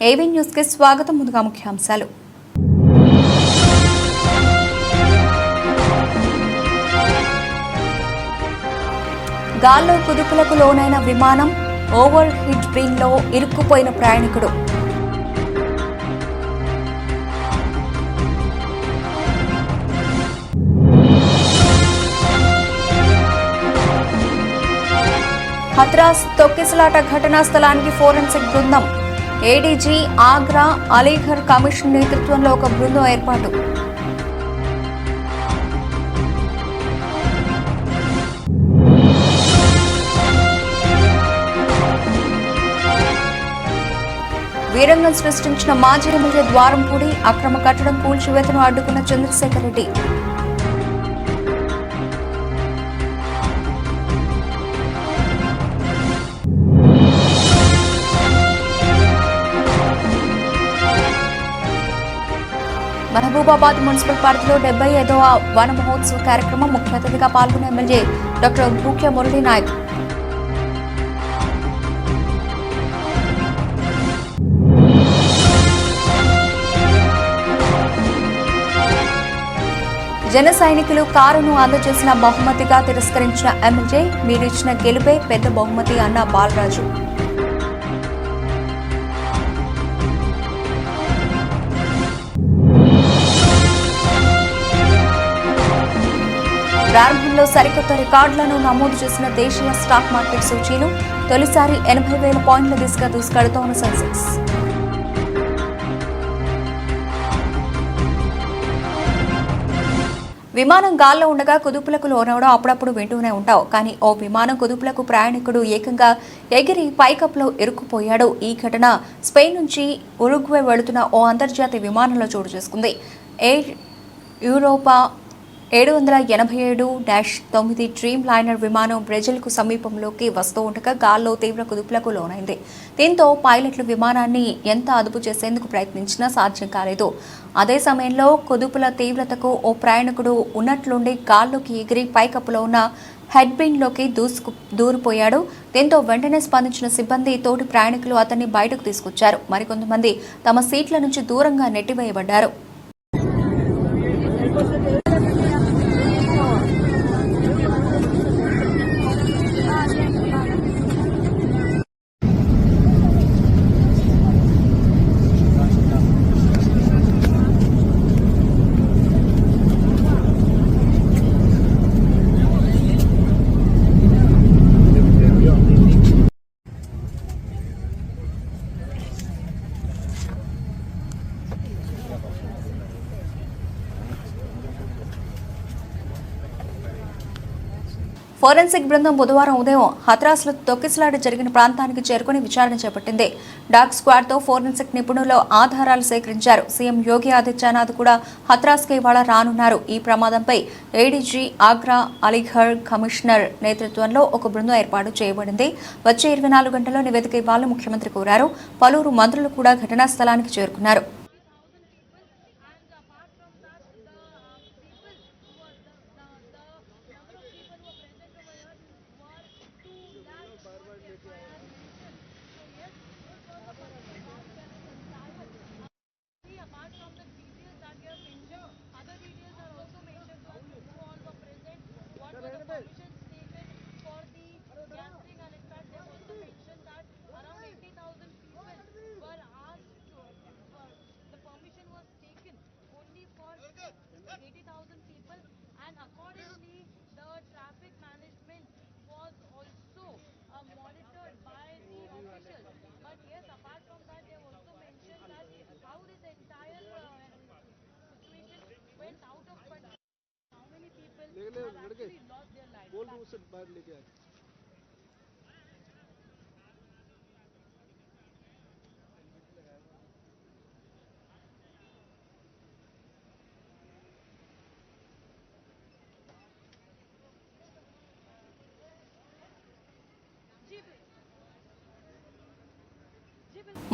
AV news కి స్వాగతం. ముందుగా ముఖ్యాంశాలు. గాల్లో కుదుపులకు లోనైన విమానం, ఓవర్ హీట్ బ్రీన్ లో ఇరుక్కుపోయిన ప్రయాణికుడు. హత్రాస్ తొక్కిసలాట ఘటనా స్థలానికి ఫోరెన్సిక్ బృందం. ఏడీజీ ఆగ్రా అలీఘర్ కమిషన్ నేతృత్వంలో ఒక బృందం ఏర్పాటు. వీరంగం సృష్టించిన మాజీ ఎమ్మెల్యే ద్వారంపూడి. అక్రమ కట్టడం కూల్చివేతను అడ్డుకున్న చంద్రశేఖర్ రెడ్డి. మహబూబాబాద్ మున్సిపల్ పార్కులో 75వ వన మహోత్సవ కార్యక్రమం. ముఖ్య అతిథిగా పాల్గొన్న ఎమ్మెల్యే డాక్టర్ భూక్య మురళీ నాయక్. జన సైనికులు కారును అందజేసిన బహుమతిగా తిరస్కరించిన ఎమ్మెల్యే. మీరిచ్చిన గెలుపే పెద్ద బహుమతి అన్న బాలరాజు. ప్రారంభంలో సరికొత్త రికార్డులను నమోదు చేసిన దేశీయ స్టాక్ మార్కెట్ సూచీలు. తొలిసారి 80,000 పాయింట్ల దిశగా దూసుకెడుతోన్న సెన్సెక్స్. విమానం గాల్లో ఉండగా కుదుపులకు లోనవడం అప్పుడప్పుడు వింటూనే ఉంటావు. కానీ ఓ విమానం కుదుపులకు ప్రయాణికుడు ఏకంగా ఎగిరి పైకప్పులో ఇరుక్కుపోయాడు. ఈ ఘటన స్పెయిన్ నుంచి ఉరుగ్వే వెళుతున్న ఓ అంతర్జాతీయ విమానంలో చోటు చేసుకుంది. ఎయిర్ యూరోపా 787-9 డ్రీమ్ లైనర్ విమానం బ్రెజిల్కు సమీపంలోకి వస్తూ ఉండగా గాల్లో తీవ్ర కుదుపులకు లోనైంది. దీంతో పైలట్లు విమానాన్ని ఎంత అదుపు చేసేందుకు ప్రయత్నించినా సాధ్యం కాలేదు. అదే సమయంలో కుదుపుల తీవ్రతకు ఓ ప్రయాణికుడు ఉన్నట్లుండి గాల్లోకి ఎగిరి పైకప్పులో ఉన్న హెడ్బిన్లోకి దూరిపోయాడు. దీంతో వెంటనే స్పందించిన సిబ్బంది, తోటి ప్రయాణికులు అతన్ని బయటకు తీసుకొచ్చారు. మరికొంతమంది తమ సీట్ల నుంచి దూరంగా నెట్టివేయబడ్డారు. ఫోరెన్సిక్ బృందం బుధవారం ఉదయం హత్రాస్లో తొక్కిసలాట జరిగిన ప్రాంతానికి చేరుకుని విచారణ చేపట్టింది. డాగ్ స్క్వాడ్తో ఫోరెన్సిక్ నిపుణులు ఆధారాలు సేకరించారు. సీఎం యోగి ఆదిత్యనాథ్ కూడా హత్రాస్కి ఇవాళ రానున్నారు. ఈ ప్రమాదంపై ఏడీజీ ఆగ్రా అలీఘర్ కమిషనర్ నేతృత్వంలో ఒక బృందం ఏర్పాటు చేయబడింది. వచ్చే 24 గంటల్లో నివేదిక ఇవ్వాలని ముఖ్యమంత్రి కోరారు. పలువురు మంత్రులు కూడా ఘటనా స్థలానికి చేరుకున్నారు.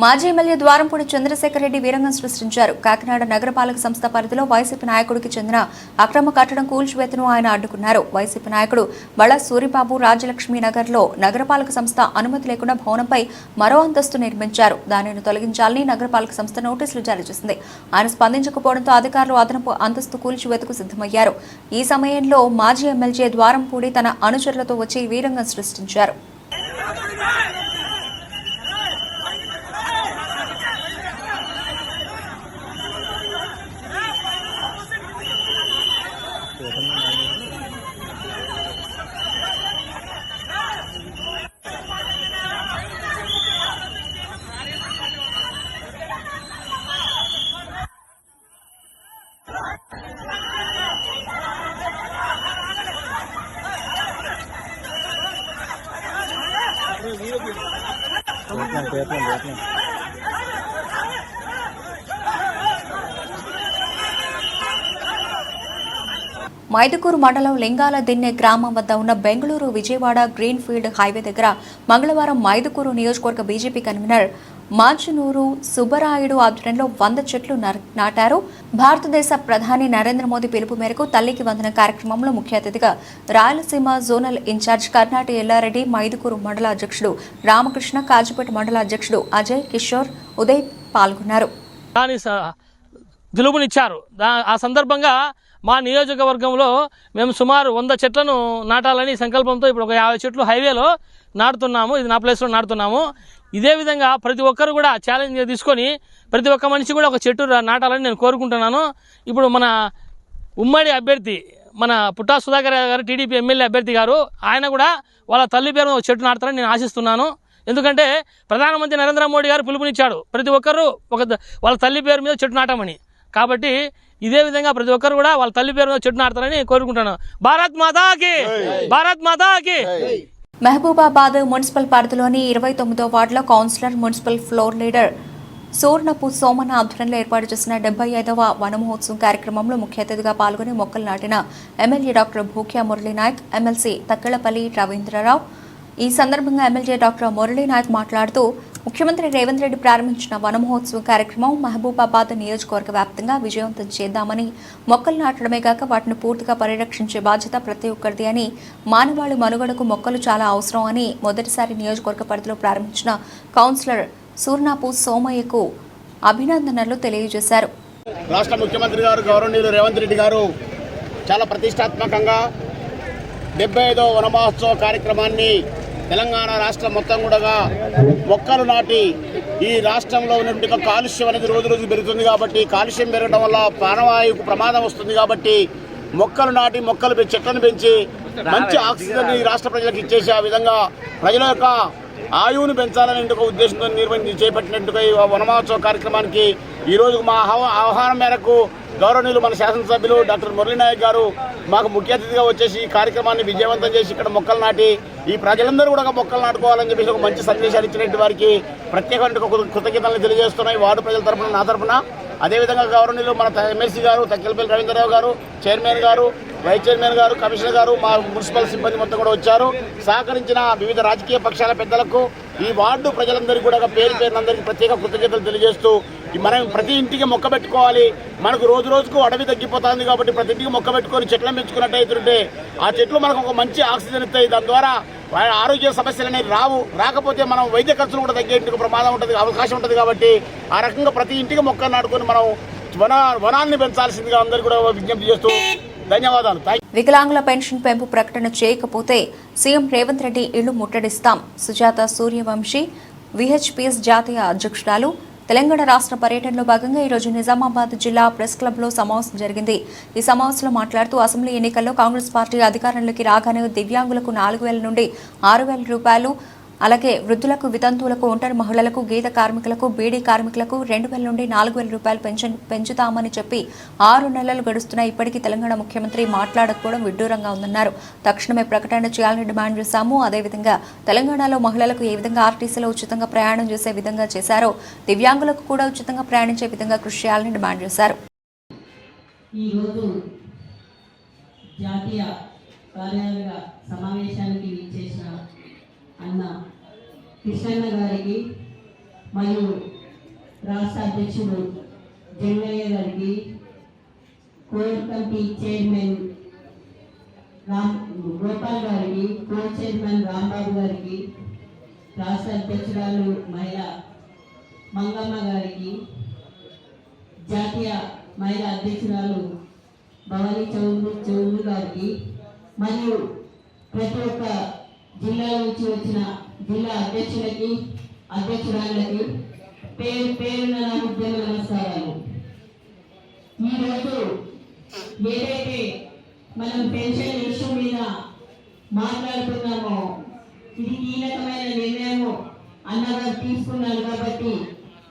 మాజీ ఎమ్మెల్యే ద్వారంపూడి చంద్రశేఖర్ రెడ్డి వీరంగం సృష్టించారు. కాకినాడ నగరపాలక సంస్థ పరిధిలో వైసీపీ నాయకుడికి చెందిన అక్రమ కట్టడం కూల్చివేతను ఆయన అడ్డుకున్నారు. వైసీపీ నాయకుడు బళ సూరిబాబు రాజలక్ష్మీ నగర్లో నగరపాలక సంస్థ అనుమతి లేకుండా భవనంపై మరో అంతస్తు నిర్మించారు. దానిని తొలగించాలని నగరపాలక సంస్థ నోటీసులు జారీ చేసింది. ఆయన స్పందించకపోవడంతో అధికారులు అదనపు అంతస్తు కూల్చివేతకు సిద్ధమయ్యారు. ఈ సమయంలో మాజీ ఎమ్మెల్యే ద్వారంపూడి తన అనుచరులతో వచ్చి వీరంగం సృష్టించారు. మైదుకూరు మండలం లింగాల దిన్నె గ్రామం వద్ద ఉన్న Bengaluru Vijayawada green field highway దగ్గర మంగళవారం మైదుకూరు నియోజకవర్గ బీజేపీ కన్వీనర్ మాంచునూరు సుబ్బరాయుడు ఆధ్వర్యంలో 100 చెట్లు నాటారు. భారతదేశ ప్రధాని నరేంద్ర మోదీ పిలుపు మేరకు తల్లికి వందన కార్యక్రమంలో ముఖ్య అతిథిగా రాయలసీమ జోనల్ ఇన్ఛార్జ్ కర్నాటి ఎల్లారెడ్డి, మైదుకూరు మండల అధ్యక్షుడు రామకృష్ణ, కాజీపేట మండల అధ్యక్షుడు అజయ్, కిషోర్, ఉదయ్ పాల్గొన్నారు. ఆ సందర్భంగా మా నియోజకవర్గంలో మేము సుమారు 100 చెట్లను నాటాలని సంకల్పంతో ఇప్పుడు ఒక 50 చెట్లు హైవేలో నాటుతున్నాము. ఇది నా ప్లేస్లో నాటుతున్నాము. ఇదే విధంగా ప్రతి ఒక్కరు కూడా ఛాలెంజ్ తీసుకొని ప్రతి ఒక్క మనిషి కూడా ఒక చెట్టు నాటాలని నేను కోరుకుంటున్నాను. ఇప్పుడు మన ఉమ్మడి అభ్యర్థి మన పుట్టా సుధాకర్ గారు, టీడీపీ ఎమ్మెల్యే అభ్యర్థి గారు, ఆయన కూడా వాళ్ళ తల్లి పేరున ఒక చెట్టు నాటుతారని నేను ఆశిస్తున్నాను. ఎందుకంటే ప్రధానమంత్రి నరేంద్ర మోడీ గారు పిలుపునిచ్చాడు ప్రతి ఒక్కరు వాళ్ళ తల్లి పేరు మీద చెట్టు నాటమని. కాబట్టి ఇదే విధంగా ప్రతి ఒక్కరు కూడా వాళ్ళ తల్లి పేరు మీద చెట్టు నాటుతారని కోరుకుంటున్నాను. భారత్ మాతాకి, భారత్ మాతాకి. మహబూబాబాద్ మున్సిపల్ పరిధిలోని 29వ వార్డులో councillor, municipal floor leader Surnapu Somanna ఆధ్వర్యంలో ఏర్పాటు చేసిన 75వ వన మహోత్సవం కార్యక్రమంలో ముఖ్య అతిథిగా పాల్గొని మొక్కలు నాటిన MLA doctor Bhukya Murali Naik, MLC Takkellapalli Ravindra Rao. ఈ సందర్భంగా ఎమ్మెల్యే డాక్టర్ మురళీనాయక్ మాట్లాడుతూ ముఖ్యమంత్రి రేవంత్ రెడ్డి ప్రారంభించిన వన మహోత్సవం కార్యక్రమం మహబూబాబాద్ నియోజకవర్గ వ్యాప్తంగా విజయవంతం చేద్దామని, మొక్కలు నాటడమే కాక వాటిని పూర్తిగా పరిరక్షించే బాధ్యత ప్రతి ఒక్కరిది అని, మానవాళి మనుగడకు మొక్కలు చాలా అవసరం అని మొదటిసారి నియోజకవర్గ పరిధిలో ప్రారంభించిన కౌన్సిలర్ సూర్ణపు సోమయ్యకు అభినందనలు తెలియజేశారు. రాష్ట్ర ముఖ్యమంత్రి గారు గౌరవనీయులు రేవంత్ రెడ్డి గారు చాలా ప్రతిష్టాత్మకంగా 75వ వన మహోత్సవ కార్యక్రమాన్ని తెలంగాణ రాష్ట్రం మొత్తం కూడా మొక్కలు నాటి ఈ రాష్ట్రంలో ఉన్నటువంటి కాలుష్యం అనేది రోజు రోజు పెరుగుతుంది. కాబట్టి కాలుష్యం పెరగడం వల్ల ప్రాణవాయువుకు ప్రమాదం వస్తుంది. కాబట్టి మొక్కలు నాటి చెట్లను పెంచి మంచి ఆక్సిజన్ ఈ రాష్ట్ర ప్రజలకు ఇచ్చేసి ఆ విధంగా ప్రజల యొక్క ఆయువును పెంచాలనే ఒక ఉద్దేశంతో చేపట్టినట్టుగా ఈ వన మహోత్సవ కార్యక్రమానికి ఈరోజు మా ఆహ్వానం మేరకు గౌరవనీయులు మన శాసనసభ్యులు డాక్టర్ మురళీనాయక్ గారు మాకు ముఖ్య అతిథిగా వచ్చేసి ఈ కార్యక్రమాన్ని విజయవంతం చేసి ఇక్కడ మొక్కలు నాటి ఈ ప్రజలందరూ కూడా మొక్కలు నాటుకోవాలని చెప్పేసి ఒక మంచి సందేశాలు ఇచ్చినట్టు వారికి ప్రత్యేకమైన కృతజ్ఞతలు తెలియజేస్తున్నాయి వార్డు ప్రజల తరఫున, నా తరఫున. అదేవిధంగా గౌరవనీయులు మన ఎమ్మెల్సీ గారు తక్కెళ్లపల్లి రవీంద్రరావు గారు, చైర్మన్ గారు, వైస్ చైర్మన్ గారు, కమిషనర్ గారు, మా మున్సిపల్ సిబ్బంది మొత్తం కూడా వచ్చారు. సహకరించిన వివిధ రాజకీయ పక్షాల పెద్దలకు, ఈ వార్డు ప్రజలందరికీ కూడా పేరునందరికీ ప్రత్యేక కృతజ్ఞతలు తెలియజేస్తూ మనం ప్రతి ఇంటికి మొక్క పెట్టుకోవాలి. మనకు రోజు రోజుకు అడవి తగ్గిపోతుంది. కాబట్టి ప్రతి ఇంటికి మొక్క పెట్టుకొని చెట్లను పెంచుకున్నట్టయితుంటే ఆ చెట్లు మనకు ఒక మంచి ఆక్సిజన్ ఇస్తాయి. దాని ద్వారా ఆరోగ్య సమస్యలు అనేవి రాకపోతే మనం వైద్య ఖర్చులు కూడా తగ్గేందుకు ప్రమాదం ఉంటుంది, అవకాశం ఉంటుంది. కాబట్టి ఆ రకంగా ప్రతి ఇంటికి మొక్క నాటుకొని మనం వనాన్ని పెంచాల్సిందిగా అందరికీ కూడా విజ్ఞప్తి చేస్తూ ధన్యవాదాలు. వికలాంగుల పెన్షన్ పెంపు ప్రకటన చేయకపోతే సీఎం రేవంత్ రెడ్డి ఇళ్లు ముట్టడిస్తాం. సుజాత సూర్యవంశీ, విహెచ్పిఎస్ జాతీయ అధ్యక్షురాలు. తెలంగాణ రాష్ట్ర పర్యటనలో భాగంగా ఈరోజు నిజామాబాద్ జిల్లా ప్రెస్ క్లబ్లో సమావేశం జరిగింది. ఈ సమావేశంలో మాట్లాడుతూ అసెంబ్లీ ఎన్నికల్లో కాంగ్రెస్ పార్టీ అధికారంలోకి రాగానే దివ్యాంగులకు 4,000 నుండి 6,000 రూపాయలు, అలాగే వృద్ధులకు, వితంతువులకు, ఒంటరి మహిళలకు, గీత కార్మికులకు, బీడీ కార్మికులకు 2,000 నుండి 4,000 రూపాయలు పెన్షన్ పెంచుతామని చెప్పి 6 నెలలు గడుస్తున్నా ఇప్పటికీ తెలంగాణ ముఖ్యమంత్రి మాట్లాడకపోవడం విడ్డూరంగా ఉందన్నారు. తక్షణమే ప్రకటన చేయాలని డిమాండ్ చేశాము. అదేవిధంగా తెలంగాణలో మహిళలకు ఏ విధంగా ఆర్టీసీలో ఉచితంగా ప్రయాణం చేసే విధంగా చేశారో దివ్యాంగులకు కూడా ఉచితంగా ప్రయాణించే విధంగా కృషి చేయాలని డిమాండ్ చేశారు. ఈరోజు జాతీయ కార్యాలయ సమావేశానికి చేసిన అన్న కృష్ణన్న గారికి, మరియు రాష్ట్ర అధ్యక్షుడు జంగయ్య గారికి, కోర్ కమిటీ చైర్మన్ గోపాల్ గారికి, కో చైర్మన్ రాంబాబు గారికి, రాష్ట్ర అధ్యక్షురాలు మహిళా మంగమ్మ గారికి, జాతీయ మహిళా అధ్యక్షురాలు భవానీ చౌదరి గారికి, మరియు ప్రతి ఒక్క జిల్లా నుంచి వచ్చిన జిల్లా అధ్యక్షులకి, అధ్యక్షురాలకి పేరున నా ఉద్యమ నమస్కారాలు. ఈరోజు ఏదైతే మనం పెన్షన్ ఇష్యూ మీద మాట్లాడుతున్నామో ఇది కీలకమైన నిర్ణయం అన్నగారు తీసుకున్నారు కాబట్టి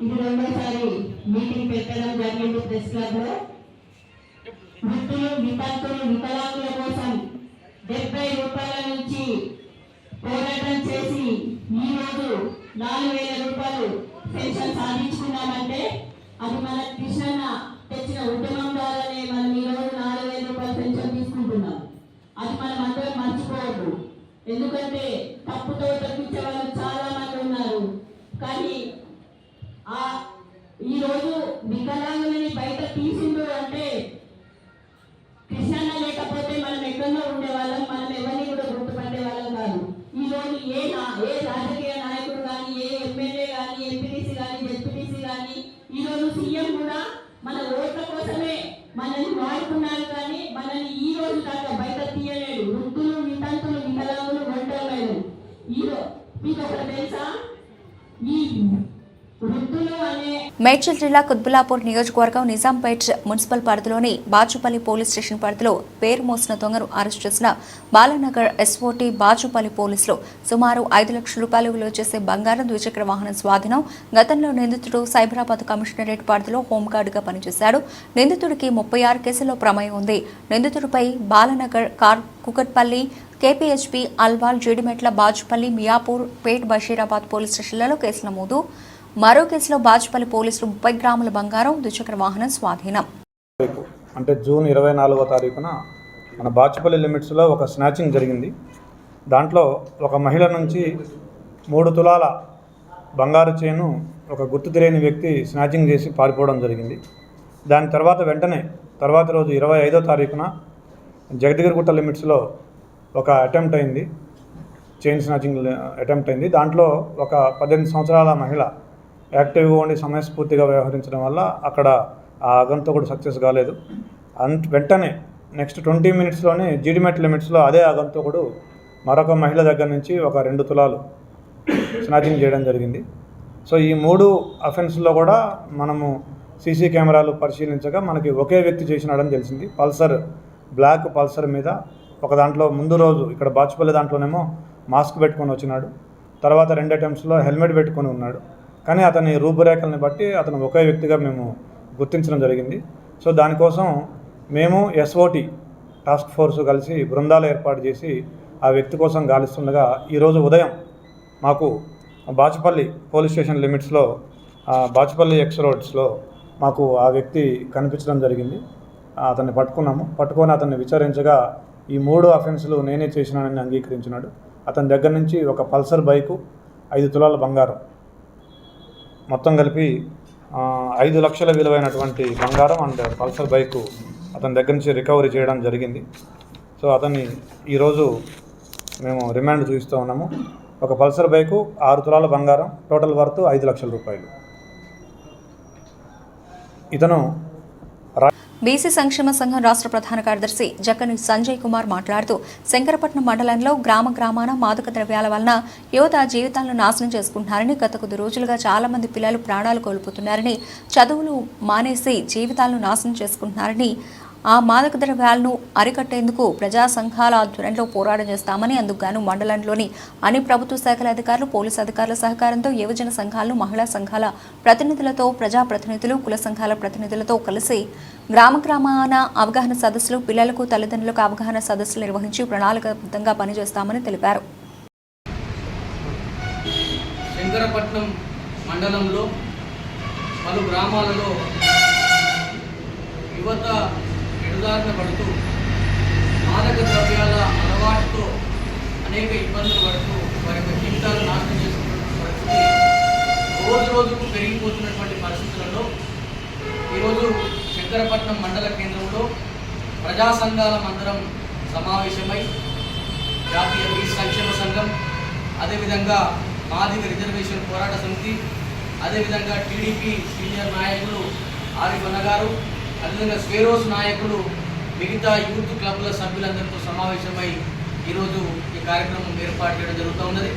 ఇది రెండోసారి మీటింగ్ పెట్టడం జరిగింది ప్రెస్ క్లబ్ లో. వృద్ధులు, వితంతులు, వికలాంగుల కోసం 70 రూపాయల నుంచి పోరాటం చేసి ఈరోజు 4,000 రూపాయలు పెన్షన్ సాధించుకున్నామంటే అది మన కృష్ణన్న తెచ్చిన ఉద్యమం ద్వారానే మనం ఈరోజు 4,000 రూపాయల పెన్షన్ తీసుకుంటున్నాం. అది మనం అందరం మర్చిపోవద్దు. ఎందుకంటే తప్పుతో తప్పించే వాళ్ళు చాలా మంది ఉన్నారు. కానీ ఈరోజు వికలాంగులని బయట తీసిండు అంటే కృష్ణన్న లేకపోతే మనం ఎక్కడో ఉండేవాళ్ళం, మనం ఎవరిని కూడా గుర్తుపట్టే వాళ్ళం కాదు. ఈరోజు ఏ రాజకీయ నాయకుడు కానీ, ఏ ఎమ్మెల్యే కానీ, ఎంపీటీసీ కానీ, జెడ్పీటీసీ కానీ, ఈరోజు సీఎం కూడా మన ఓట్ల కోసమే మనల్ని వాడుకున్నారు. కానీ మనల్ని ఈ రోజు దాకా బయట తీయలేడు. వృద్ధులు, వితంతులు, వికలాంగులు, ఒంటరిలు. మీకు ఒకటి తెలుసా, ఈ వృద్ధులు అనే మేడ్చల్ జిల్లా కుత్బుల్లాపూర్ నియోజకవర్గం నిజాంపేట్ మున్సిపల్ పరిధిలోని బాచుపల్లి పోలీస్ స్టేషన్ పరిధిలో పేరు మోసిన దొంగను అరెస్ట్ చేసిన బాలానగర్ ఎస్ఓటీ బాచుపల్లి పోలీసులు సుమారు 5 లక్షల రూపాయలు విలువ చేసే బంగారం, ద్విచక్ర వాహనం స్వాధీనం. గతంలో నిందితుడు సైబరాబాద్ కమిషనరేట్ పరిధిలో హోంగార్డుగా పనిచేశాడు. నిందితుడికి 36 కేసుల్లో ప్రమేయం ఉంది. నిందితుడిపై బాలానగర్, కుకట్పల్లి, కేపీహెచ్పీ, అల్వాల్, జీడిమెట్ల, బాచుపల్లి, మియాపూర్, పేట్, బషీరాబాద్ పోలీస్ స్టేషన్లలో కేసు నమోదు. మరో కేసులో బాచుపల్లి పోలీసులు 30 గ్రాముల బంగారం, ద్విచక్ర వాహనం స్వాధీనం. అంటే జూన్ 24వ తారీఖున మన బాచుపల్లి లిమిట్స్లో ఒక స్నాచింగ్ జరిగింది. దాంట్లో ఒక మహిళ నుంచి 3 తులాల బంగారు చైను ఒక గుర్తు తెలియని వ్యక్తి స్నాచింగ్ చేసి పారిపోవడం జరిగింది. దాని తర్వాత రోజు 25వ తారీఖున జగద్గిరిగుట్ట లిమిట్స్లో ఒక అటెంప్ట్ అయింది, చైన్ స్నాచింగ్ అటెంప్ట్ అయింది. దాంట్లో ఒక 18 సంవత్సరాల మహిళ యాక్టివ్గా ఉండి సమయస్ఫూర్తిగా వ్యవహరించడం వల్ల అక్కడ ఆ ఆగంతకుడు సక్సెస్ కాలేదు. వెంటనే నెక్స్ట్ 20 మినిట్స్లోనే జీడిమెట్ లిమిట్స్లో అదే ఆగంతకుడు మరొక మహిళ దగ్గర నుంచి ఒక 2 తులాలు స్నాచింగ్ చేయడం జరిగింది. సో ఈ 3 అఫెన్స్లో కూడా మనము సీసీ కెమెరాలు పరిశీలించగా మనకి ఒకే వ్యక్తి చేసినాడని తెలిసింది. బ్లాక్ పల్సర్ మీద ఒక దాంట్లో ముందు రోజు ఇక్కడ బాచుపల్లి దాంట్లోనేమో మాస్క్ పెట్టుకొని వచ్చినాడు. తర్వాత 2 అటెంప్ట్స్లో హెల్మెట్ పెట్టుకొని ఉన్నాడు. కానీ అతని రూపురేఖల్ని బట్టి అతను ఒకే వ్యక్తిగా మేము గుర్తించడం జరిగింది. సో దానికోసం మేము ఎస్ఓటీ టాస్క్ ఫోర్స్ కలిసి బృందాలు ఏర్పాటు చేసి ఆ వ్యక్తి కోసం గాలిస్తుండగా ఈరోజు ఉదయం మాకు బాచుపల్లి పోలీస్ స్టేషన్ లిమిట్స్లో బాచుపల్లి ఎక్స్ రోడ్స్లో మాకు ఆ వ్యక్తి కనిపించడం జరిగింది. అతన్ని పట్టుకొని అతన్ని విచారించగా ఈ 3 అఫెన్స్లు నేనే చేసినానని అంగీకరించినాడు. అతని దగ్గర నుంచి ఒక పల్సర్ బైకు, 5 తులాల బంగారం, మొత్తం కలిపి 5 లక్షల విలువైనటువంటి బంగారం అండ్ పల్సర్ బైకు అతని దగ్గర నుంచి రికవరీ చేయడం జరిగింది. సో అతన్ని ఈరోజు మేము రిమాండ్ చూపిస్తూ ఉన్నాము. ఒక పల్సర్ బైకు, 6 తులాల బంగారం, టోటల్ వర్త్ 5 లక్షల రూపాయలు. ఇతను బీసీ సంక్షేమ సంఘం రాష్ట్ర ప్రధాన కార్యదర్శి జక్కని సంజయ్ కుమార్ మాట్లాడుతూ శంకరపట్నం మండలంలో గ్రామాన మాదక ద్రవ్యాల వలన యువత జీవితాలను నాశనం చేసుకుంటున్నారని, గత కొద్ది రోజులుగా చాలా మంది పిల్లలు ప్రాణాలు కోల్పోతున్నారని, చదువులు మానేసి జీవితాలను నాశనం చేసుకుంటున్నారని, ఆ మాదక ద్రవ్యాలను అరికట్టేందుకు ప్రజా సంఘాల ఆధ్వర్యంలో పోరాటం చేస్తామని, అందుకుగాను మండలంలోని అన్ని ప్రభుత్వ శాఖల అధికారులు, పోలీసు అధికారుల సహకారంతో యువజన సంఘాలను, మహిళా సంఘాల ప్రతినిధులతో, ప్రజాప్రతినిధులు, కుల సంఘాల ప్రతినిధులతో కలిసి గ్రామాన అవగాహన సదస్సులు, పిల్లలకు, తల్లిదండ్రులకు అవగాహన సదస్సులు నిర్వహించి ప్రణాళికాబద్ధంగా పనిచేస్తామని తెలిపారు. శంకరపట్నం మండలంలో పలు గ్రామాలలో యువత ఎడుదారిన పడుతూ మాదక ద్రవ్యాల అలవాటుతో అనేక ఇబ్బందులు పడుతూ వారి యొక్క జీవితాలు నాశనం చేసుకున్న పరిస్థితి రోజు రోజుకు పెరిగిపోతున్నటువంటి పరిస్థితులలో ఈరోజు శంకరపట్నం మండల కేంద్రంలో ప్రజా సంఘాల మందిరం సమావేశమై జాతీయ బీసీ సంక్షేమ సంఘం, అదేవిధంగా మాదిగ రిజర్వేషన్ పోరాట సమితి, అదేవిధంగా టీడీపీ సీనియర్ నాయకులు ఆరిఫ్ అన్న గారు, అదేవిధంగా స్వేరోస్ నాయకులు, మిగతా యూత్ క్లబ్ల సభ్యులందరితో సమావేశమై ఈరోజు ఈ కార్యక్రమం ఏర్పాటు చేయడం జరుగుతూ ఉన్నది.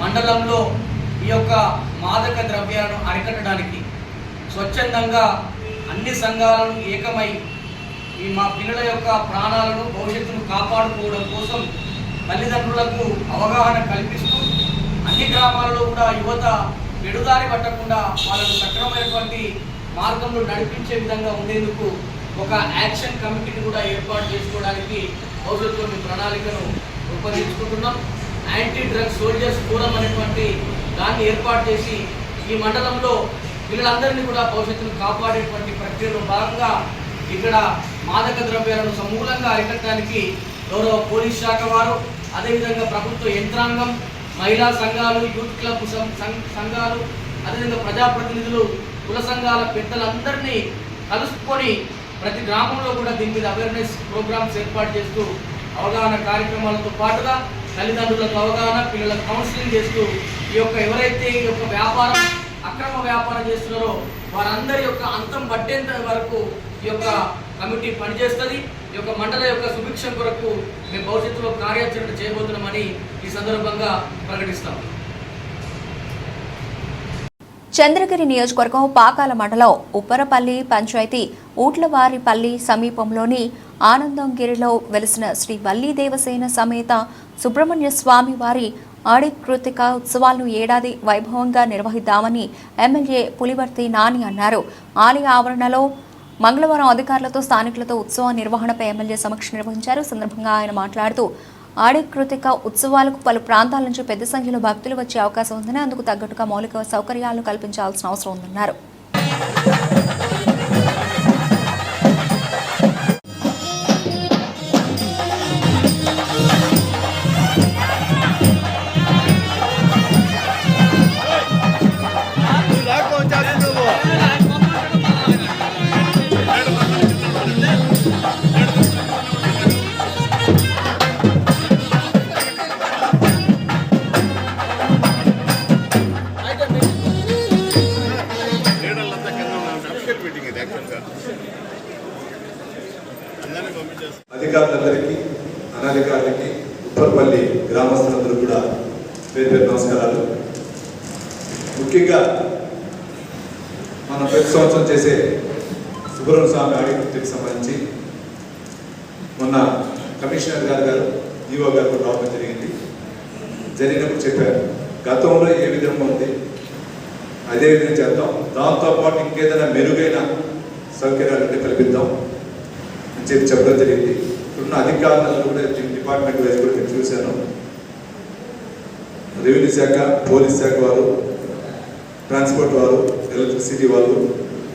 మండలంలో ఈ యొక్క మాదక ద్రవ్యాలను అరికట్టడానికి స్వచ్ఛందంగా అన్ని సంఘాలను ఏకమై ఈ మా పిల్లల యొక్క ప్రాణాలను భవిష్యత్తును కాపాడుకోవడం కోసం తల్లిదండ్రులకు అవగాహన కల్పిస్తూ అన్ని గ్రామాలలో కూడా యువత పెడుదారి పట్టకుండా వాళ్ళను సక్రమమైనటువంటి మార్గంలో నడిపించే విధంగా ఉండేందుకు ఒక యాక్షన్ కమిటీని కూడా ఏర్పాటు చేసుకోవడానికి భవిష్యత్తులో మీ ప్రణాళికను రూపొందించుకుంటున్నాం. యాంటీ డ్రగ్స్ సోల్జర్స్ ఫోరం అనేటువంటి దాన్ని ఏర్పాటు చేసి ఈ మండలంలో పిల్లలందరినీ కూడా భవిష్యత్తును కాపాడేటువంటి ప్రక్రియలో భాగంగా ఇక్కడ మాదక ద్రవ్యాలను సమూలంగా అరికట్టడానికి గౌరవ పోలీస్ శాఖ వారు, అదేవిధంగా ప్రభుత్వ యంత్రాంగం, మహిళా సంఘాలు, యూత్ క్లబ్ సంఘాలు, అదేవిధంగా ప్రజాప్రతినిధులు, కుల సంఘాల పెద్దలందరినీ కలుసుకొని ప్రతి గ్రామంలో కూడా దీని మీద అవేర్నెస్ ప్రోగ్రామ్స్ ఏర్పాటు చేస్తూ అవగాహన కార్యక్రమాలతో పాటుగా తల్లిదండ్రులకు అవగాహన, పిల్లలకు కౌన్సిలింగ్ చేస్తూ ఈ యొక్క ఎవరైతే ఈ యొక్క వ్యాపారం అక్రమ వ్యాపారం చేస్తున్నారో వారందరి యొక్క అంతం పట్టేంత వరకు ఈ యొక్క కమిటీ పనిచేస్తుంది. ఈ యొక్క మండల యొక్క సుభిక్షం కొరకు మేము భవిష్యత్తులో కార్యాచరణ చేయబోతున్నామని ఈ సందర్భంగా ప్రకటిస్తాం. చంద్రగిరి నియోజకవర్గం పాకాల మండలం ఉప్పరపల్లి పంచాయతీ ఊట్లవారిపల్లి సమీపంలోని ఆనందంగిరిలో వెలిసిన శ్రీ వల్లీ దేవసేన సమేత సుబ్రహ్మణ్య స్వామి వారి ఆడికృతిక ఉత్సవాలను ఏడాది వైభవంగా నిర్వహిద్దామని ఎమ్మెల్యే పులివర్తి నాని అన్నారు. ఆలయ ఆవరణలో మంగళవారం అధికారులతో స్థానికులతో ఉత్సవ నిర్వహణపై ఎమ్మెల్యే సమీక్ష నిర్వహించారు. సందర్భంగా ఆయన మాట్లాడుతూ ఆడికృతిక ఉత్సవాలకు పలు ప్రాంతాల నుంచి పెద్ద సంఖ్యలో భక్తులు వచ్చే అవకాశం ఉందని, అందుకు తగ్గట్టుగా మౌలిక సౌకర్యాలను కల్పించాల్సిన అవసరం ఉందన్నారు. అధికారులందరికీ, అనధికారులకి, ఉప్పరపల్లి గ్రామస్తులందరూ కూడా పేరు పేరు నమస్కారాలు. ముఖ్యంగా మనం ప్రతి సంవత్సరం చేసే సుబ్రహ్మణ్య స్వామి ఆడికృతికి సంబంధించి మొన్న కమిషనర్ గారు ఈఓ గారు కూడా రావడం జరిగినప్పుడు చెప్పారు, గతంలో ఏ విధంగా ఉంది అదే విధంగా చేద్దాం, దాంతోపాటు ఇంకేదైనా మెరుగైన సౌకర్యాలు కల్పిద్దాం అని చెప్పడం జరిగింది. ఇప్పుడున్న అధికారులను కూడా డిపార్ట్మెంట్ వైజ్ కూడా నేను చూశాను. రెవెన్యూ శాఖ, పోలీస్ శాఖ వారు, ట్రాన్స్పోర్ట్ వారు, ఎలక్ట్రిసిటీ వాళ్ళు,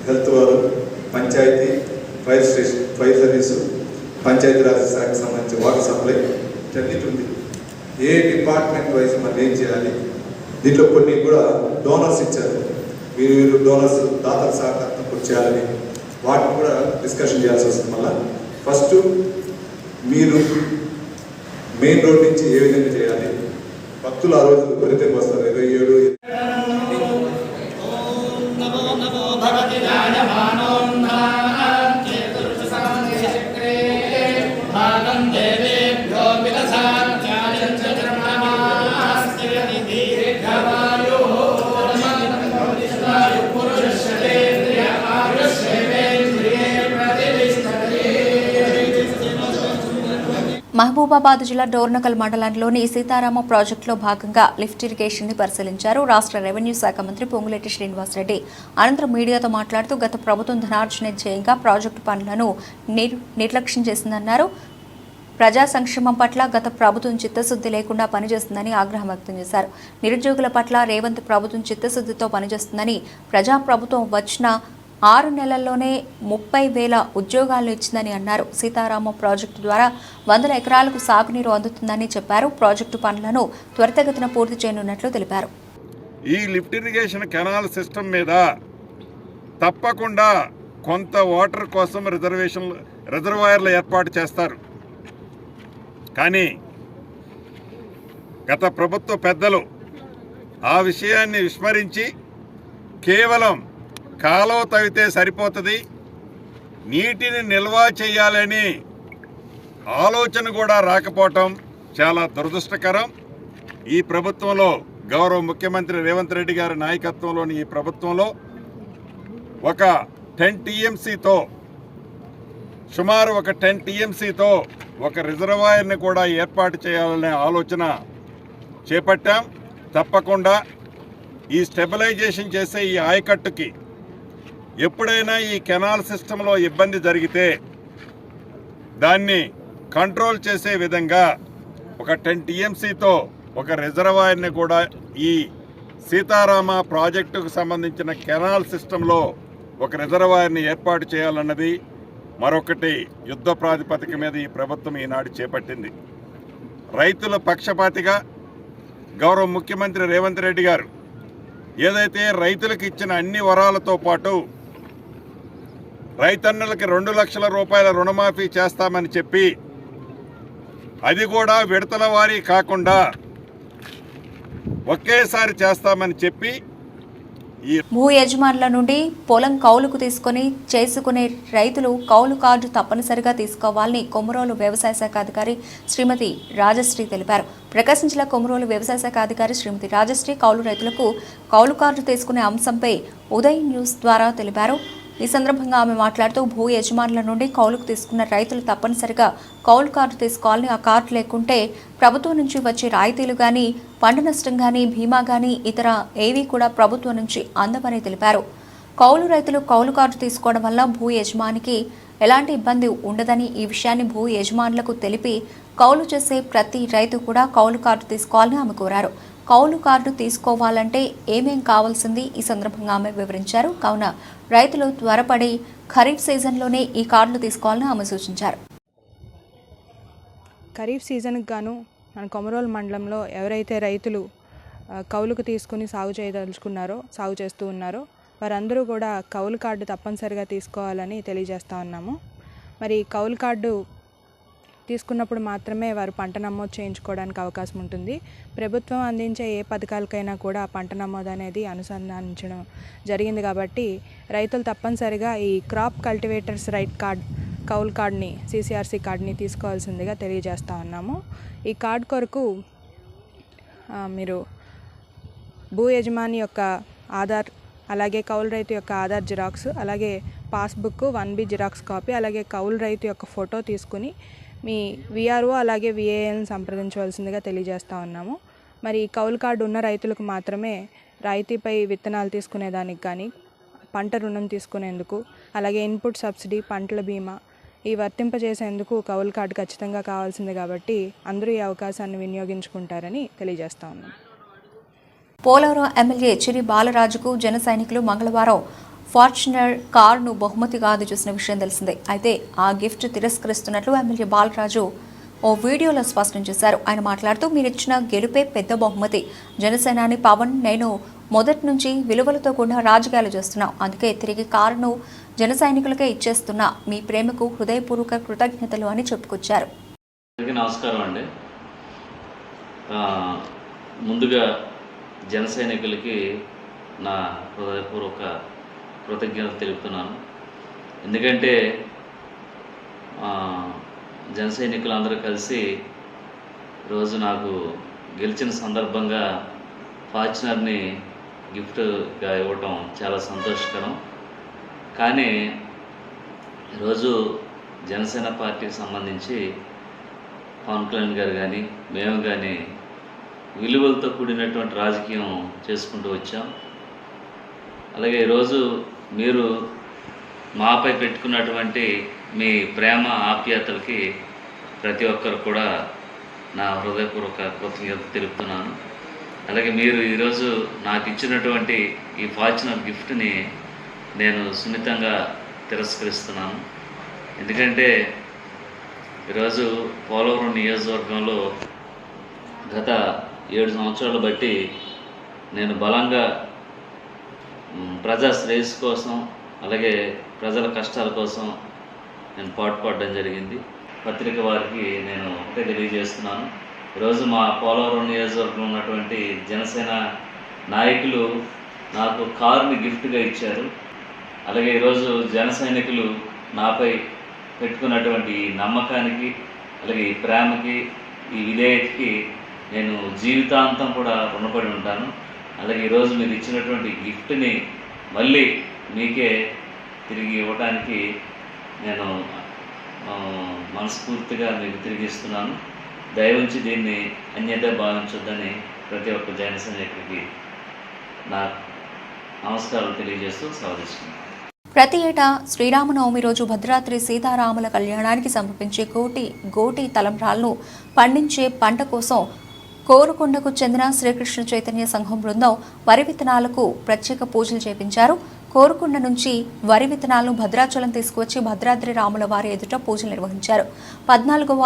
హెల్త్ వారు, పంచాయతీ, ఫైర్ స్టేషన్, ఫైర్ సర్వీసు, పంచాయతీరాజ్ శాఖకు సంబంధించి వాటర్ సప్లై అన్నిటి ఉంది. ఏ డిపార్ట్మెంట్ వైజ్ మనం ఏం చేయాలి, దీంట్లో కొన్ని కూడా డోనర్స్ ఇచ్చారు, మీరు డోనర్స్ దాతల సహకారంతో చేయాలని వాటిని కూడా డిస్కషన్ చేయాల్సి వస్తుంది. మళ్ళీ ఫస్ట్ మీరు మెయిన్ రోడ్ నుంచి ఏ విధంగా చేయాలి, భక్తులు ఆ రోజు కొరితేకి వస్తారు 27 మహబూబాబాద్ జిల్లా డోర్నకల్ మండలంలోని సీతారామ ప్రాజెక్టులో భాగంగా లిఫ్ట్ ఇరిగేషన్ ని పరిశీలించారు. రాష్ట్ర రెవెన్యూ శాఖ మంత్రి పొంగులేటి శ్రీనివాసరెడ్డి అనంతరం మీడియాతో మాట్లాడుతూ గత ప్రభుత్వం ధనార్జన ధ్యేయంగా ప్రాజెక్టు పనులను నిర్లక్ష్యం చేసిందన్నారు. ప్రజా సంక్షేమం పట్ల గత ప్రభుత్వం చిత్తశుద్ధి లేకుండా పనిచేస్తుందని ఆగ్రహం వ్యక్తం చేశారు. నిరుద్యోగుల పట్ల రేవంత్ ప్రభుత్వం చిత్తశుద్ధితో పనిచేస్తుందని, ప్రజా ప్రభుత్వం వచ్చిన 6 నెలల్లోనే 30,000 ఉద్యోగాలను ఇచ్చిందని అన్నారు. సీతారామ ప్రాజెక్టు ద్వారా 100 ఎకరాలకు సాగునీరు అందుతుందని చెప్పారు. ప్రాజెక్టు పనులను త్వరితగతిన పూర్తి చేయనున్నట్లు తెలిపారు. ఈ లిఫ్ట్ ఇరిగేషన్ కెనాల్ సిస్టమ్ మీద తప్పకుండా కొంత వాటర్ కోసం రిజర్వాయర్లు ఏర్పాటు చేస్తారు. కానీ గత ప్రభుత్వ పెద్దలు ఆ విషయాన్ని విస్మరించి కేవలం కాలువ తవ్వితే సరిపోతుంది, నీటిని నిల్వ చేయాలని ఆలోచన కూడా రాకపోవటం చాలా దురదృష్టకరం. ఈ ప్రభుత్వంలో గౌరవ ముఖ్యమంత్రి రేవంత్ రెడ్డి గారి నాయకత్వంలోని ఈ ప్రభుత్వంలో ఒక 10 TMCతో సుమారు ఒక 10 TMCతో ఒక రిజర్వాయర్ని కూడా ఏర్పాటు చేయాలనే ఆలోచన చేపట్టాం. తప్పకుండా ఈ స్టెబిలైజేషన్ చేసే ఈ ఆయకట్టుకి ఎప్పుడైనా ఈ కెనాల్ సిస్టంలో ఇబ్బంది జరిగితే దాన్ని కంట్రోల్ చేసే విధంగా ఒక 10 TMCతో ఒక రిజర్వాయర్ని కూడా ఈ సీతారామ ప్రాజెక్టుకు సంబంధించిన కెనాల్ సిస్టంలో ఒక రిజర్వాయర్ని ఏర్పాటు చేయాలన్నది మరొకటి యుద్ధ ప్రాతిపదిక మీద ఈ ప్రభుత్వం ఈనాడు చేపట్టింది. రైతుల పక్షపాతిగా గౌరవ ముఖ్యమంత్రి రేవంత్ రెడ్డి గారు ఏదైతే రైతులకు ఇచ్చిన అన్ని వరాలతో పాటు రైతన్నలకి 2 లక్షల రూపాయల రుణమాఫీ చేస్తామని చెప్పి అది కూడా విడతల వారీ కాకుండా ఒకేసారి చేస్తామని చెప్పి భూ యజమానుల నుండి పొలం కౌలుకు తీసుకుని చేసుకునే రైతులు కౌలు కార్డు తప్పనిసరిగా తీసుకోవాలని కొమరోలు వ్యవసాయ శాఖ అధికారి శ్రీమతి రాజశ్రీ తెలిపారు. ప్రకాశం జిల్లా కొమరోలు వ్యవసాయ శాఖ అధికారి శ్రీమతి రాజశ్రీ కౌలు రైతులకు కౌలు కార్డు తీసుకునే అంశంపై ఉదయ్ న్యూస్ ద్వారా తెలిపారు. ఈ సందర్భంగా ఆమె మాట్లాడుతూ భూ యజమానుల నుండి కౌలుకు తీసుకున్న రైతులు తప్పనిసరిగా కౌలు కార్డు తీసుకోవాలని, ఆ కార్డు లేకుంటే ప్రభుత్వం నుంచి వచ్చే రాయితీలు కానీ, పంట నష్టం కానీ, బీమా కానీ ఇతర ఏవి కూడా ప్రభుత్వం నుంచి అందవని తెలిపారు. కౌలు రైతులు కౌలు కార్డు తీసుకోవడం వల్ల భూ యజమానికి ఎలాంటి ఇబ్బంది ఉండదని, ఈ విషయాన్ని భూ యజమానులకు తెలిపి కౌలు చేసే ప్రతి రైతు కూడా కౌలు కార్డు తీసుకోవాలని ఆమె కోరారు. కౌలు కార్డు తీసుకోవాలంటే ఏమేం కావాల్సింది ఈ సందర్భంగా ఆమె వివరించారు. కావున రైతులు త్వరపడి ఖరీఫ్ సీజన్లోనే ఈ కార్డులు తీసుకోవాలని ఆమె సూచించారు. ఖరీఫ్ సీజన్కి గాను మన కొమరోలు మండలంలో ఎవరైతే రైతులు కౌలుకు తీసుకుని సాగు చేస్తూ ఉన్నారో వారందరూ కూడా కౌలు కార్డు తప్పనిసరిగా తీసుకోవాలని తెలియజేస్తూ ఉన్నాము. మరి కౌలు కార్డు తీసుకున్నప్పుడు మాత్రమే వారు పంట నమోదు చేయించుకోవడానికి అవకాశం ఉంటుంది. ప్రభుత్వం అందించే ఏ పథకాలకైనా కూడా పంట నమోదు అనేది అనుసంధానించడం జరిగింది కాబట్టి రైతులు తప్పనిసరిగా ఈ క్రాప్ కల్టివేటర్స్ రైట్ కార్డ్ కౌలు కార్డ్ని CCRC కార్డ్ని తీసుకోవాల్సిందిగా తెలియజేస్తూ ఉన్నాము. ఈ కార్డ్ కొరకు మీరు భూ యజమాని యొక్క ఆధార్, అలాగే కౌలు రైతు యొక్క ఆధార్ జిరాక్స్, అలాగే పాస్బుక్ 1B జిరాక్స్ కాపీ, అలాగే కౌలు రైతు యొక్క ఫోటో తీసుకుని మీ VRO అలాగే VAN సంప్రదించవలసిందిగా తెలియజేస్తూ ఉన్నాము. మరి కౌలు కార్డు ఉన్న రైతులకు మాత్రమే రాయితీపై విత్తనాలు తీసుకునేదానికి కానీ, పంట రుణం తీసుకునేందుకు, అలాగే ఇన్పుట్ సబ్సిడీ, పంటల బీమా ఈ వర్తింపజేసేందుకు కౌలు కార్డు ఖచ్చితంగా కావాల్సింది కాబట్టి అందరూ ఈ అవకాశాన్ని వినియోగించుకుంటారని తెలియజేస్తా ఉన్నాం. పోలవరం ఎమ్మెల్యే చిరి బాలరాజుకు జన సైనికులు మంగళవారం ఫార్చునర్ కారును బహుమతిగా అందజేసిన విషయం తెలిసిందే. అయితే ఆ గిఫ్ట్ తిరస్కరిస్తున్నట్లు ఎమ్మెల్యే బాలరాజు ఓ వీడియోలో స్పష్టం చేశారు. ఆయన మాట్లాడుతూ, మీరిచ్చిన గెలుపే పెద్ద బహుమతి. జనసేనాని పవన్, నేను మొదటి నుంచి విలువలతో కూడా రాజకీయాలు చేస్తున్నాం. అందుకే తిరిగి కారును జన సైనికులకే ఇచ్చేస్తున్నా. మీ ప్రేమకు హృదయపూర్వక కృతజ్ఞతలు అని చెప్పుకొచ్చారు. నమస్కారం అండి. ముందుగా జన సైనికులకి నా హృదయపూర్వక కృతజ్ఞతలు తెలుపుతున్నాను. ఎందుకంటే జన సైనికులందరూ కలిసి రోజు నాకు గెలిచిన సందర్భంగా ఫార్చునర్ని గిఫ్ట్గా ఇవ్వటం చాలా సంతోషకరం. కానీ ఈరోజు జనసేన పార్టీకి సంబంధించి పవన్ కళ్యాణ్ గారు కానీ మేము కానీ విలువలతో కూడినటువంటి రాజకీయం చేసుకుంటూ వచ్చాం. అలాగే ఈరోజు మీరు మాపై పెట్టుకున్నటువంటి మీ ప్రేమ ఆప్యాయతలకి ప్రతి ఒక్కరు కూడా నా హృదయపూర్వక కృతజ్ఞత తెలుపుతున్నాను. అలాగే మీరు ఈరోజు నాకు ఇచ్చినటువంటి ఈ ఫార్చునర్ గిఫ్ట్ని నేను సున్నితంగా తిరస్కరిస్తున్నాను. ఎందుకంటే ఈరోజు పోలవరం నియోజకవర్గంలో గత 7 సంవత్సరాలు బట్టి నేను బలంగా ప్రజా శ్రేయస్సు కోసం అలాగే ప్రజల కష్టాల కోసం నేను పాటుపడడం జరిగింది. పత్రిక వారికి నేను ఒకటే తెలియజేస్తున్నాను, ఈరోజు మా పోలవరం నియోజకవర్గంలో ఉన్నటువంటి జనసేన నాయకులు నాకు కారుని గిఫ్ట్గా ఇచ్చారు. అలాగే ఈరోజు జన సైనికులు నాపై పెట్టుకున్నటువంటి ఈ నమ్మకానికి అలాగే ఈ ప్రేమకి ఈ విధేయతకి నేను జీవితాంతం కూడా రుణపడి ఉంటాను. అలాగే ఈరోజు మీరు ఇచ్చినటువంటి గిఫ్ట్ని మళ్ళీ మీకే తిరిగి ఇవ్వడానికి నేను మనస్ఫూర్తిగా మీకు తిరిగి ఇస్తున్నాను. దయవుంచి దీన్ని అన్యత భావించొద్దని ప్రతి ఒక్క జన సైనికుడికి నా నమస్కారాలు తెలియజేస్తూ సెలవు. ప్రతి ఏటా శ్రీరామనవమి రోజు భద్రాద్రి సీతారాముల కళ్యాణానికి సమర్పించే గోటి తలంబ్రాలను పండించే పంట కోసం కోరుకొండకు చెందిన శ్రీకృష్ణ చైతన్య సంఘం బృందం వరి విత్తనాలకు ప్రత్యేక పూజలు చేపించారు. కోరుకొండ నుంచి వరి విత్తనాలను భద్రాచలం తీసుకువచ్చి భద్రాద్రి రాముల వారి ఎదుట పూజలు నిర్వహించారు. 14వ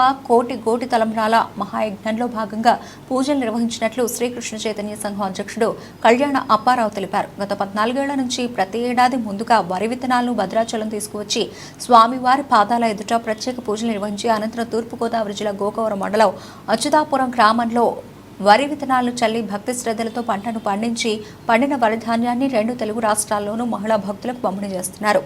గోటి తలంబ్రాల మహాయజ్ఞంలో భాగంగా పూజలు నిర్వహించినట్లు శ్రీకృష్ణ చైతన్య సంఘం అధ్యక్షుడు కళ్యాణ అప్పారావు తెలిపారు. గత 14 ఏళ్ల నుంచి ప్రతి ఏడాది ముందుగా వరి విత్తనాలను భద్రాచలం తీసుకువచ్చి స్వామివారి పాదాల ఎదుట ప్రత్యేక పూజలు నిర్వహించి అనంతరం తూర్పుగోదావరి జిల్లా గోకవరం మండలం అచ్యుతాపురం గ్రామంలో వరి విత్తనాలను చల్లి భక్తి శ్రద్ధలతో పంటను పండించి పండిన వరి ధాన్యాన్ని 2 తెలుగు రాష్ట్రాల్లోనూ మహిళా భక్తులకు పంపిణీ చేస్తున్నారు.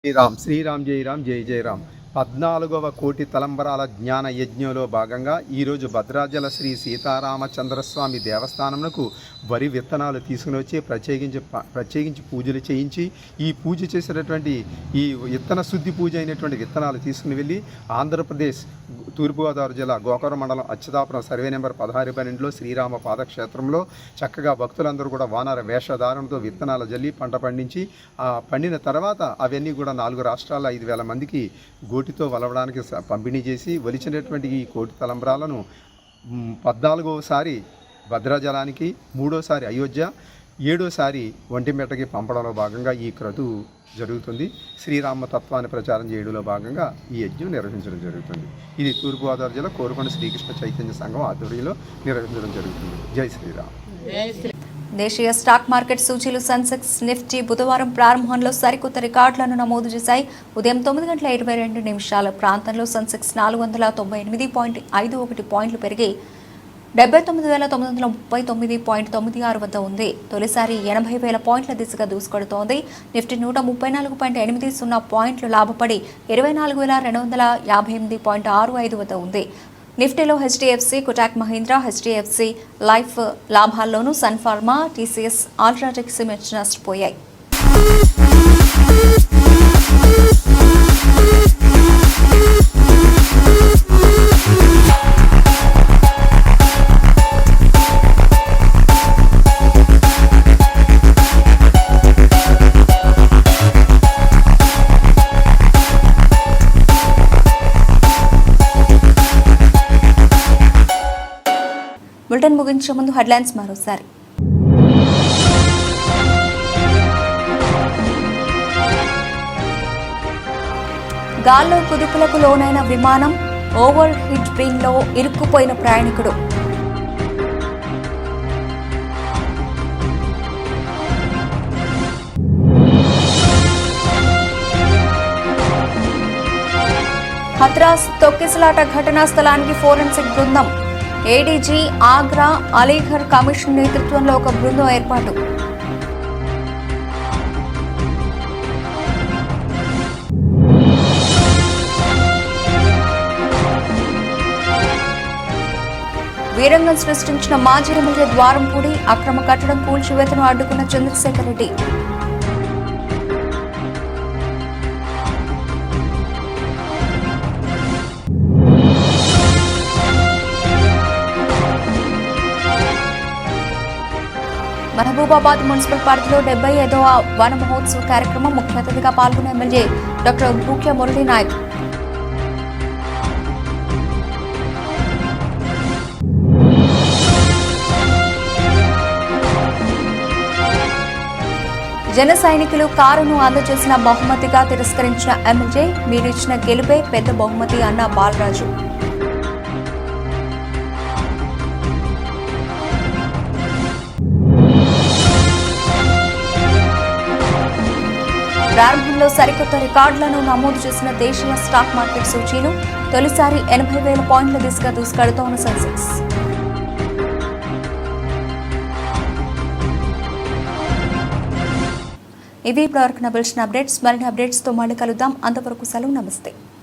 శ్రీరామ్ జై రామ్ జై జై రామ్. 14వ కోటి తలంబరాల జ్ఞాన యజ్ఞంలో భాగంగా ఈరోజు భద్రాచల శ్రీ సీతారామచంద్రస్వామి దేవస్థానంకు వరి విత్తనాలు తీసుకుని వచ్చి ప్రత్యేకించి పూజలు చేయించి ఈ పూజ చేసినటువంటి ఈ విత్తన శుద్ధి పూజ అయినటువంటి విత్తనాలు తీసుకుని వెళ్ళి ఆంధ్రప్రదేశ్ తూర్పుగోదావరి జిల్లా గోకవరం మండలం అచ్యుతాపురం సర్వే నెంబర్ 16/12లో శ్రీరామ పాదక్షేత్రంలో చక్కగా భక్తులందరూ కూడా వానర వేషధారణతో విత్తనాలు జల్లి పంట పండించి పండిన తర్వాత అవన్నీ కూడా 4 రాష్ట్రాల 5,000 మందికి గోటితో వలవడానికి పంపిణీ చేసి ఒలిచినటువంటి ఈ కోటి తలంబ్రాలను 14వసారి భద్రాచలానికి, 3వసారి అయోధ్య, 7వసారి ఒంటిమిట్టకి పంపడంలో భాగంగా ఈ క్రతువు జరుగుతుంది. శ్రీరామ తత్వాన్ని ప్రచారం చేయడంలో భాగంగా ఈ యజ్ఞం నిర్వహించడం జరుగుతుంది. ఇది తూర్పుగోదావరి జిల్లా కోరుకొండ శ్రీకృష్ణ చైతన్య సంఘం ఆధ్వర్యంలో నిర్వహించడం జరుగుతుంది. జై శ్రీరామ్. దేశీయ స్టాక్ మార్కెట్ సూచీలు సెన్సెక్స్, నిఫ్టీ బుధవారం ప్రారంభంలో సరికొత్త రికార్డులను నమోదు చేశాయి. ఉదయం 9:22 ప్రాంతంలో సెన్సెక్స్ 498.51 పాయింట్లు పెరిగి 79,939.96 వద్ద ఉంది. తొలిసారి 80,000 పాయింట్ల దిశగా దూసుకెడుతోంది. నిఫ్టీ 134.80 పాయింట్లు లాభపడి 24,258.65 వద్ద ఉంది. నిఫ్టీలో HDFC, Kotak Mahindra, HDFC life లాభాల్లోనూ Sun Pharma, TCS, UltraTech cements నష్టపోయాయి. బులెటిన్ ముగించే ముందు హెడ్లైన్స్ మరోసారి. గాల్లో కుదుపులకు లోనైన విమానం, ఓవర్ హీట్ బ్రింగ్లో ఇరుక్కుపోయిన ప్రయాణికుడు. హత్రాస్ తొక్కిసలాట ఘటనా స్థలానికి ఫోరెన్సిక్ బృందం. ఏడీజీ ఆగ్రా అలీఘర్ కమిషన్ నేతృత్వంలో ఒక బృందం ఏర్పాటు. వీరంగం సృష్టించిన మాజీ ఎమ్మెల్యే ద్వారంపూడి, అక్రమ కట్టడం కూల్చివేతను అడ్డుకున్న చంద్రశేఖర్ రెడ్డి. మహబూబాబాద్ మున్సిపల్ పార్కులో 75వ వన మహోత్సవ కార్యక్రమం. ముఖ్య అతిథిగా పాల్గొన్న ఎమ్మెల్యే డాక్టర్ భూక్య మురళీ నాయక్. జన సైనికులు కారును అందజేసిన బహుమతిగా తిరస్కరించిన ఎమ్మెల్యే. మీరిచ్చిన గెలుపే పెద్ద బహుమతి అన్న బాలరాజు. ప్రారంభంలో సరికొత్త రికార్డులను నమోదు చేసిన దేశీయ స్టాక్ మార్కెట్ సూచీలు తొలిసారి 80,000 పాయింట్ల దిశగా దూసుకెడుతోన్న సెన్సెక్స్. ఇవి ఇప్పటివరకు నబిల్సిన అప్డేట్స్. మరిన్ని అప్డేట్స్తో మళ్ళీ కలుద్దాం. అంతవరకు సెలవు. నమస్తే.